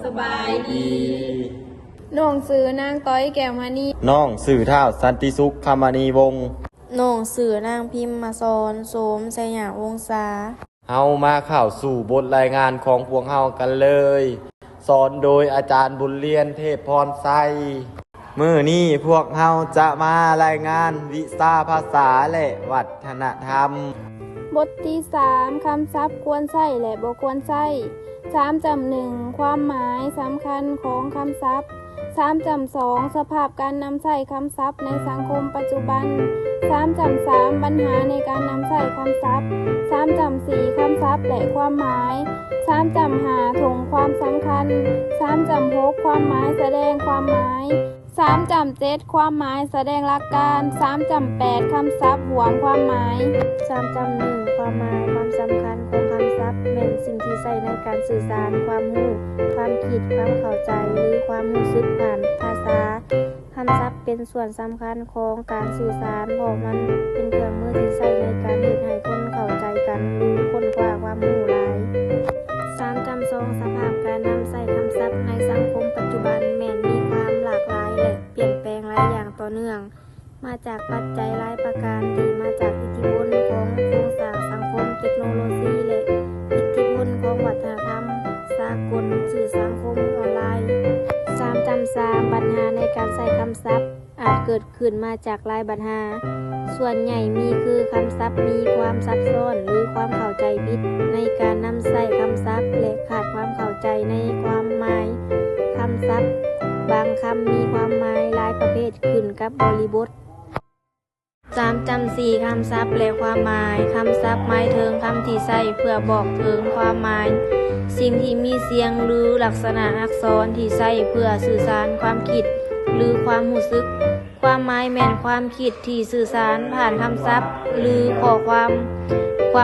สบายดีน้องสื่อนางต้อยแก้วมณีน้องสื่อเท่าสันติสุขคำมณีวงศ์น้องสื่อนางพิมพ์มาสอนโสมสยามวงศาเฮามาเข้าสู่บทรายงานของพวกเฮากันเลย สอนโดยอาจารย์บุญเรียนเทพพรไซมื้อนี้พวกเฮาจะมารายงานวิชาภาษาและวัฒนธรรมบทที่3คำศัพท์ควรใช้และบ่ควรใช้3.1ความหมายสำคัญของคำศัพท์3.2สภาพการนำใช้คำศัพท์ในสังคมปัจจุบัน3.3ปัญหาในการนำใช้คำศัพท์3.4คำศัพท์และความหมาย3.5ถงความสำคัญ3.6ความหมายแสดงความหมาย3.7ความหมายแสดงหลักการ3.8คำศัพท์รวมความหมาย3.1ความหมายความสำคัญของคำศัพท์แม่นสิ่งที่ใช้ในการสื่อสารความรู้ความคิดความเข้าใจหรือความรู้สึกผ่านภาษาคำศัพท์เป็นส่วนสำคัญของการสื่อสารเพราะมันเป็นเครื่องมือที่ใช้ในการเฮ็ดให้คนเข้าใจกันหรือค้นคว้าความรู้หลาย3.2สภาพการนำใช้คำศัพท์ในสังคมปัจจุบันแม่นมีความหลากหลายและเปลี่ยนแปลงหลายอย่างต่อเนื่องมาจากปัจจัยหลายประการที่มาจากอิทธิพลของโครงสร้างสังคมเทคโนโลยีและอิทธิพลของวัฒนธรรมสากลสื่อสังคมออนไลน์3.3ปัญหาในการใช้คำศัพท์อาจเกิดขึ้นมาจากหลายปัญหาส่วนใหญ่มีคือคำศัพท์มีความซับซ้อนหรือความเข้าใจผิดในการนำใช้คำศัพท์และขาดความเข้าใจในความหมายคำศัพท์บางคำมีความหมายหลายประเภทขึ้นกับบริบท3.4คำศัพท์และความหมายคำศัพท์หมายถึงคำที่ใช้เพื่อบอกถึงความหมายสิ่งที่มีเสียงหรือลักษณะอักษรที่ใช้เพื่อสื่อสารความคิดหรือความรู้สึกความหมายแม่นความคิดที่สื่อสารผ่านคำศัพท์หรือข้อควา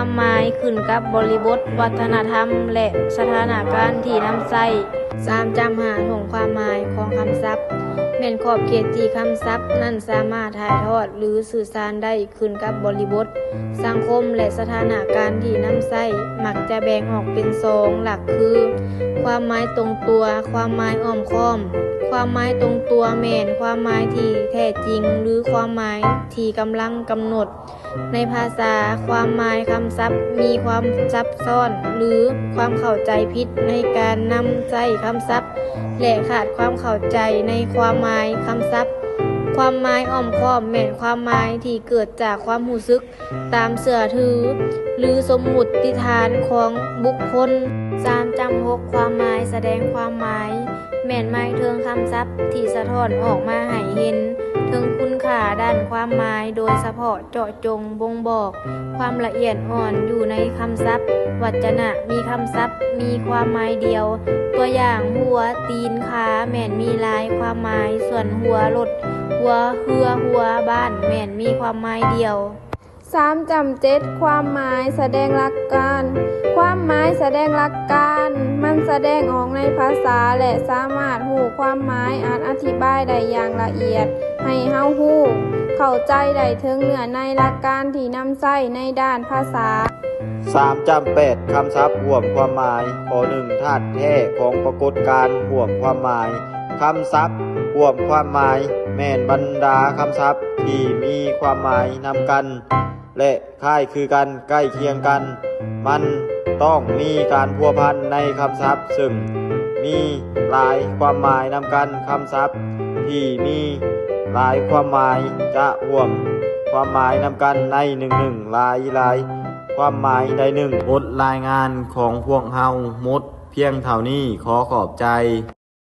มหมายขึ้นกับบริบทวัฒนธรรมและสถานการณ์ที่นำใช้3.5ถงความหมายของคำศัพท์แม่นขอบเขตที่คำศัพท์นั้นสามารถถ่ายทอดหรือสื่อสารได้ขึ้นกับบริบทสังคมและสถานการณ์ที่นำใช้มักจะแบ่งออกเป็น2หลักคือความหมายตรงตัวความหมายอ้อมค้อมความหมายตรงตัวแม่นความหมายที่แท้จริงหรือความหมายที่กำลังกำหนดในภาษาความหมายคำศัพท์มีความซับซ้อนหรือความเข้าใจผิดในการนำใช้คำศัพท์และขาดความเข้าใจในความหมายคำศัพท์ความหมายอ้อมค้อมแม่นความหมายที่เกิดจากความรู้สึกตามเชื่อถือหรือสมมุติฐานของบุคคล3.6ความหมายแสดงความหมายแม่นหมายถึงคำศัพท์ที่สะท้อนออกมาให้เห็นถึงคุณค่าด้านความหมายโดยเฉพาะเจาะจงบ่งบอกความละเอียดอ่อนอยู่ในคำศัพท์วจนะมีคำศัพท์มีความหมายเดียวตัวอย่างหัวตีนขาแม่นมีหลายความหมายส่วนหัวรถหัวเรือหัวบ้านแม่นมีความหมายเดียว3.7ความหมายแสดงหลักการความหมายแสดงหลักการมันแสดงออกในภาษาและสามารถรู้ความหมายอาจอธิบายได้อย่างละเอียดให้เฮารู้เข้าใจได้ถึงเนื้อในหลักการที่นำใช้ในด้านภาษา3.8คำศัพท์รวมความหมายข้อ1ธาตุแท้ของปรากฏการณ์รวมความหมายคำศัพท์รวมความหมายแม่นบรรดาคำศัพท์ที่มีความหมายนำกันและคล้ายคือกันใกล้เคียงกันมันต้องมีการพัวพันในคำศัพท์ซึ่งมีหลายความหมายนำกันคำศัพท์ที่มีหลายความหมายจะรวมความหมายนำกันในหนึ่งหลายความหมายใดหนึ่งบทรายงานของพวกเฮาหมดเพียงเท่านี้ขอขอบใจ